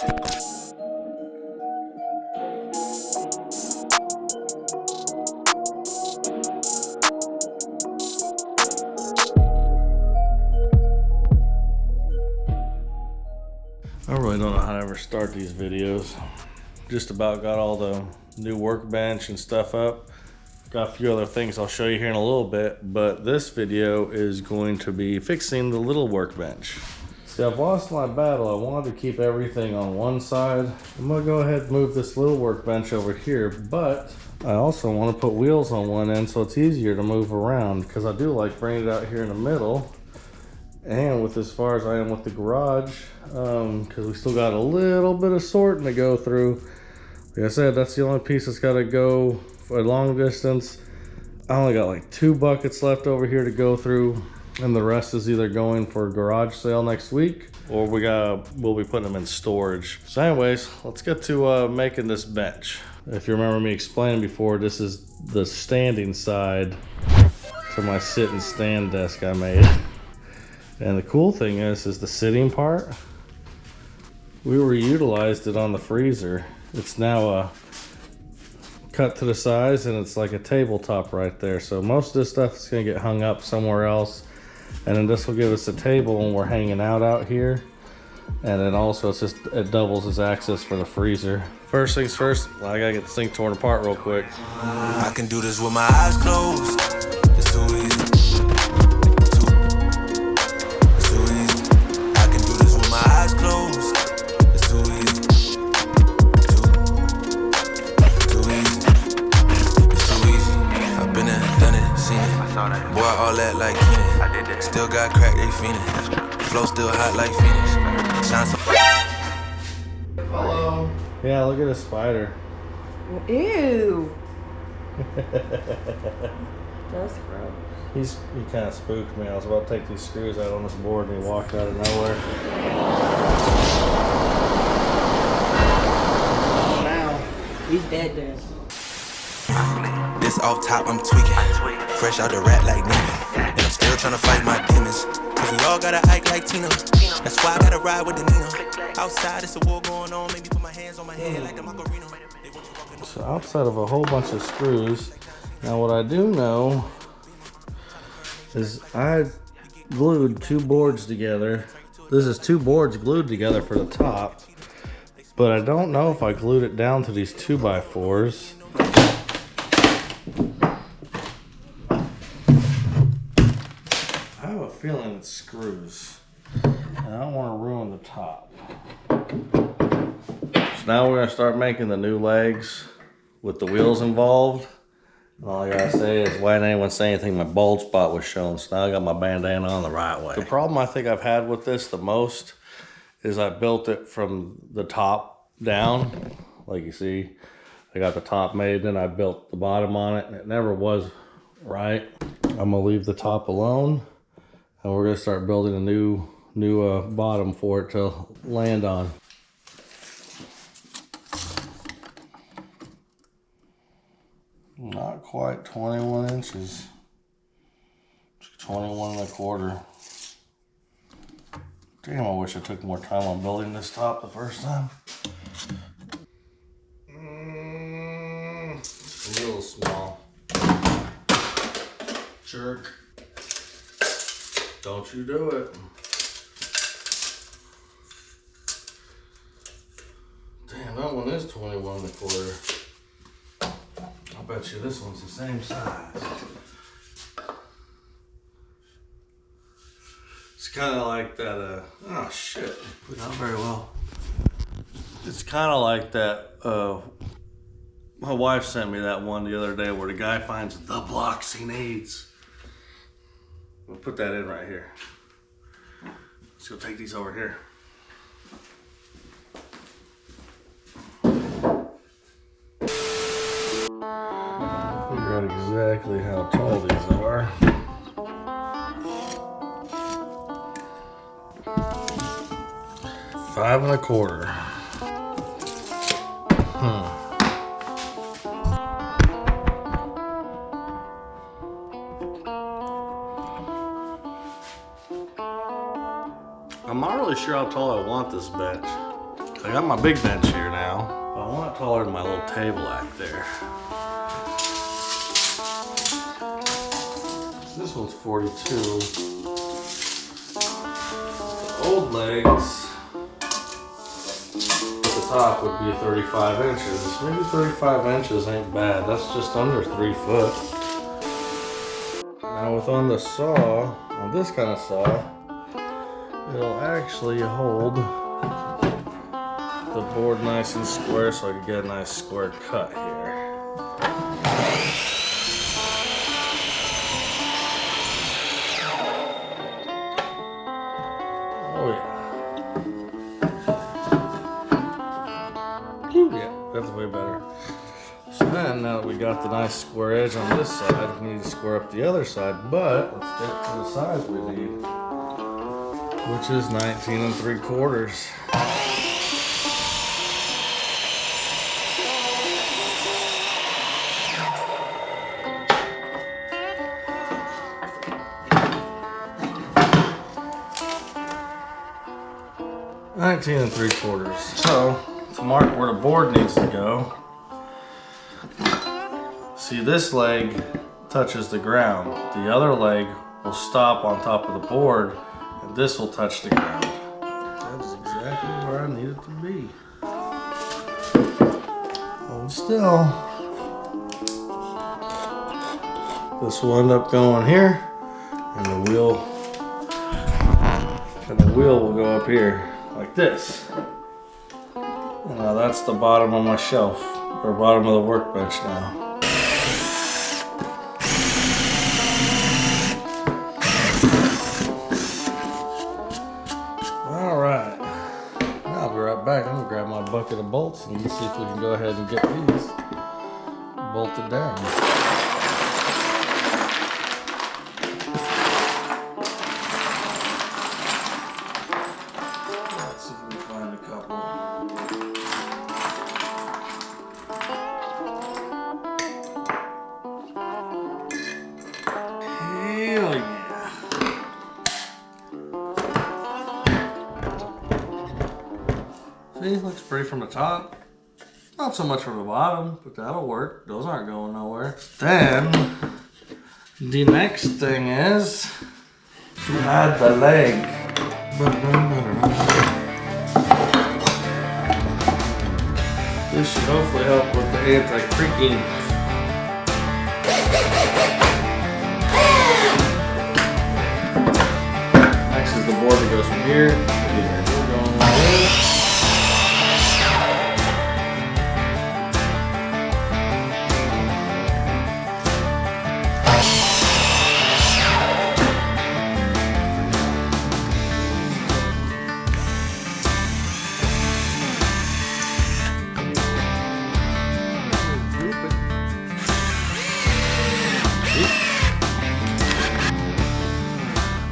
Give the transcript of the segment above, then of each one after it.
I really don't know how to ever start these videos. Just about got all the new workbench and stuff up. Got a few other things I'll show you here in a little bit, but this video is going to be fixing the little workbench. See, I've lost my battle. I wanted to keep everything on one side. I'm gonna go ahead and move this little workbench over here, but I also want to put wheels on one end so it's easier to move around, because I do like bringing it out here in the middle. And with as far as I am with the garage, because we still got a little bit of sorting to go through. Like I said, that's the only piece that's got to go for a long distance. I only got like 2 buckets left over here to go through, and the rest is either going for a garage sale next week, or we'll be putting them in storage. So anyways, let's get to making this bench. If you remember me explaining before, this is the standing side to my sit and stand desk I made. And the cool thing is the sitting part, we reutilized it on the freezer. It's now cut to the size, and it's like a tabletop right there. So most of this stuff is gonna get hung up somewhere else. And then this will give us a table when we're hanging out here. And then also it doubles as access for the freezer. First things first, I gotta get this thing torn apart real quick. I can do this with my eyes closed. It's too easy. Boy, all that like Keenan. Still got crack, they fiendin'. Flow still hot like Phoenix. Shine some. Hello. Yeah, look at the spider. Ew. That's gross. He kind of spooked me. I was about to take these screws out on this board, and he walked out of nowhere. Wow. He's dead. This off top, I'm tweaking. Fresh out the rat like Nina. And I'm still trying to fight my demons. Cause we all gotta act like Tina. That's why I gotta ride with the Nina. Outside, it's a war going on. Maybe put my hands on my head like the Macarena. So outside of a whole bunch of screws, now what I do know is I glued 2 boards together. This is 2 boards glued together for the top. But I don't know if I glued it down to these 2x4s. I have a feeling it's screws, and I don't want to ruin the top. So now we're going to start making the new legs with the wheels involved. And all I gotta say is, why didn't anyone say anything? My bald spot was shown, so now I got my bandana on the right way. The problem I think I've had with this the most is I built it from the top down. Like you see, I got the top made, then I built the bottom on it, and it never was right. I'm gonna leave the top alone, and we're gonna start building a new bottom for it to land on. Not quite 21 inches. 21 1/4. Damn, I wish I took more time on building this top the first time. It's a little small. Jerk. Don't you do it. Damn, that one is 21 1/4. I bet you this one's the same size. It's kind of like that, oh shit, put out very well. It's kind of like that, my wife sent me that one the other day where the guy finds the blocks he needs. We'll put that in right here. Let's go take these over here. Figure out exactly how tall these are. Five and a quarter. I'm not really sure how tall I want this bench. I got my big bench here now, but I want it taller than my little table back there. This one's 42. The old legs at the top would be 35 inches. Maybe 35 inches ain't bad. That's just under 3 foot. Now with on the saw, on this kind of saw, it'll actually hold the board nice and square so I can get a nice square cut here. Oh yeah. Ooh, yeah, that's way better. So then, now that we got the nice square edge on this side, we need to square up the other side, but let's get to the size we need, which is 19 3/4. $19 3/4. So, to mark where the board needs to go, see, this leg touches the ground. The other leg will stop on top of the board, and this will touch the ground. That's exactly where I need it to be. Hold still. This will end up going here, and the wheel will go up here. Like this. Now that's the bottom of my shelf, or bottom of the workbench now. Alright, now I'll be right back. I'm gonna grab my bucket of bolts and see if we can go ahead and get these bolted down. See, looks pretty from the top. Not so much from the bottom, but that'll work. Those aren't going nowhere. Then, the next thing is to add the leg. This should hopefully help with the anti-creaking. Next is the board that goes from here to here. We're going like this.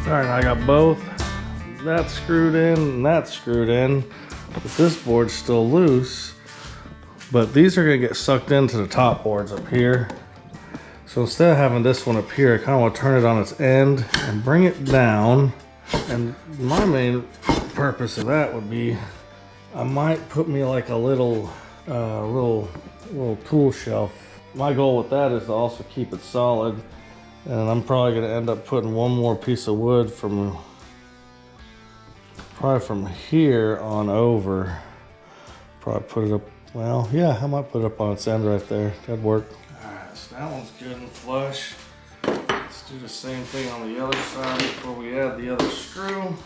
Alright, I got both. That's screwed in and that's screwed in. But this board's still loose. But these are going to get sucked into the top boards up here. So instead of having this one up here, I kind of want to turn it on its end and bring it down. And my main purpose of that would be, I might put me like a little tool shelf. My goal with that is to also keep it solid. And I'm probably going to end up putting one more piece of wood from here on over. Probably put it up, well, yeah, I might put it up on its end right there. That'd work. Alright, so that one's good and flush. Let's do the same thing on the other side before we add the other screw.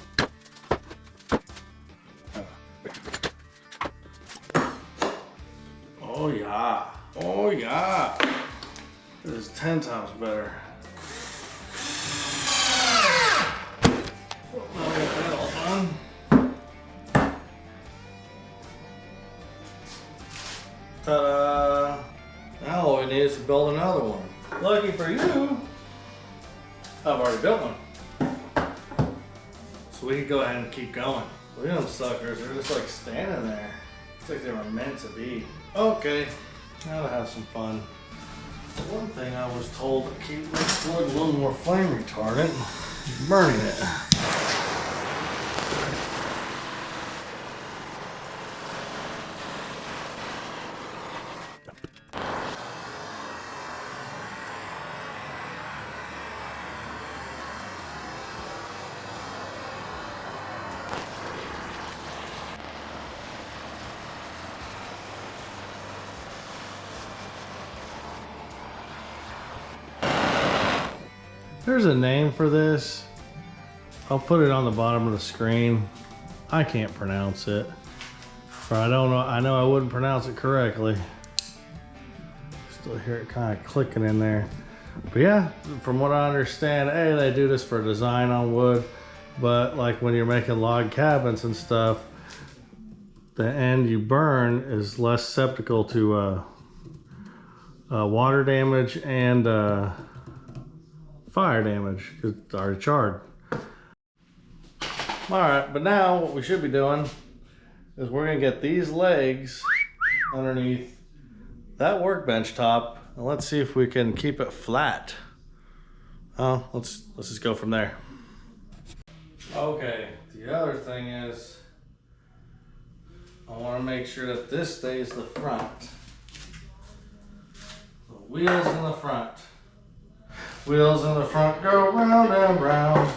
Oh yeah, oh yeah. This is 10 times better. Ta-da! Now all we need is to build another one. Lucky for you, I've already built one. So we can go ahead and keep going. Look at them suckers, they're just like standing there. It's like they were meant to be. Okay, now to have some fun. One thing I was told to keep this wood a little more flame retardant is burning it. There's a name for this. I'll put it on the bottom of the screen. I can't pronounce it. Or I don't know. I know I wouldn't pronounce it correctly. Still hear it kind of clicking in there. But yeah, from what I understand, hey, they do this for design on wood. But like when you're making log cabins and stuff, the end you burn is less susceptible to water damage and fire damage because it's already charred. All right, but now what we should be doing is we're gonna get these legs underneath that workbench top, and let's see if we can keep it flat. Oh, let's just go from there. Okay, the other thing is I want to make sure that this stays the front. The wheels in the front. Wheels in the front go round and round.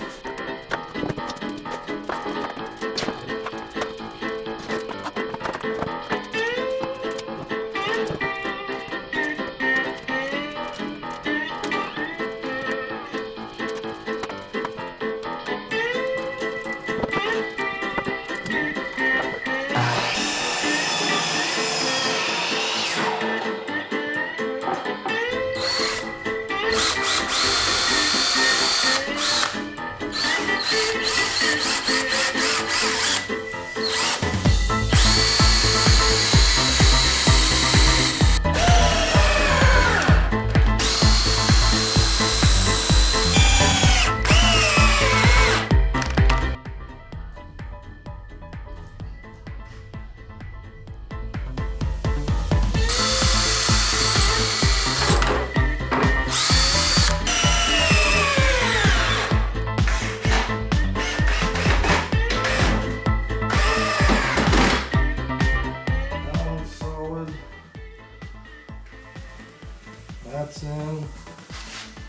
That's in,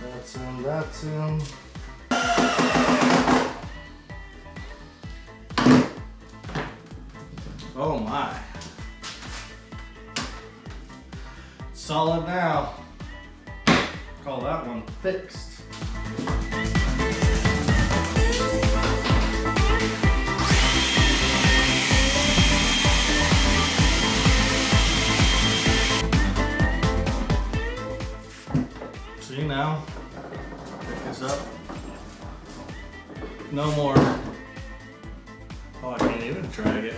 that's in, that's in. Oh my. Solid now. Call that one fixed. See now, pick this up. No more. Oh, I can't even drag it.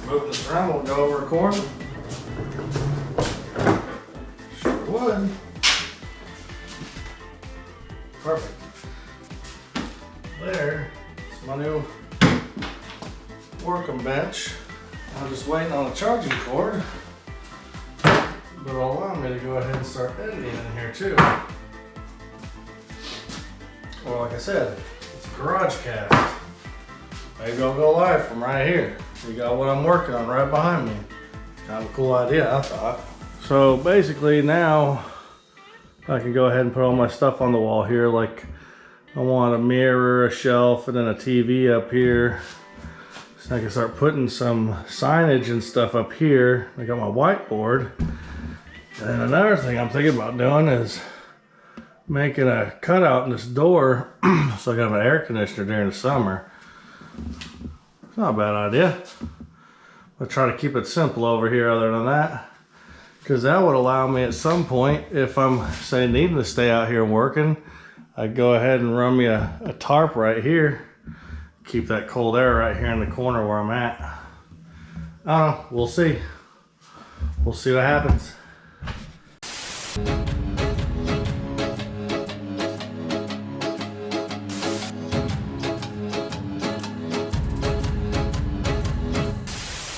Move this around, we'll go over a corner. Sure would. Perfect. There's my new working bench. I'm just waiting on a charging cord. But it'll allow me to go ahead and start editing in here too. Or like I said, it's a garage cast. Maybe I'll go live from right here. You got what I'm working on right behind me. Kind of a cool idea, I thought. So basically now I can go ahead and put all my stuff on the wall here. Like I want a mirror, a shelf, and then a TV up here. So I can start putting some signage and stuff up here. I got my whiteboard. And another thing I'm thinking about doing is making a cutout in this door so I can have an air conditioner during the summer. It's not a bad idea. I'll try to keep it simple over here other than that, because that would allow me at some point, if I'm say needing to stay out here working, I'd go ahead and run me a tarp right here. Keep that cold air right here in the corner where I'm at. I don't know, we'll see. We'll see what happens.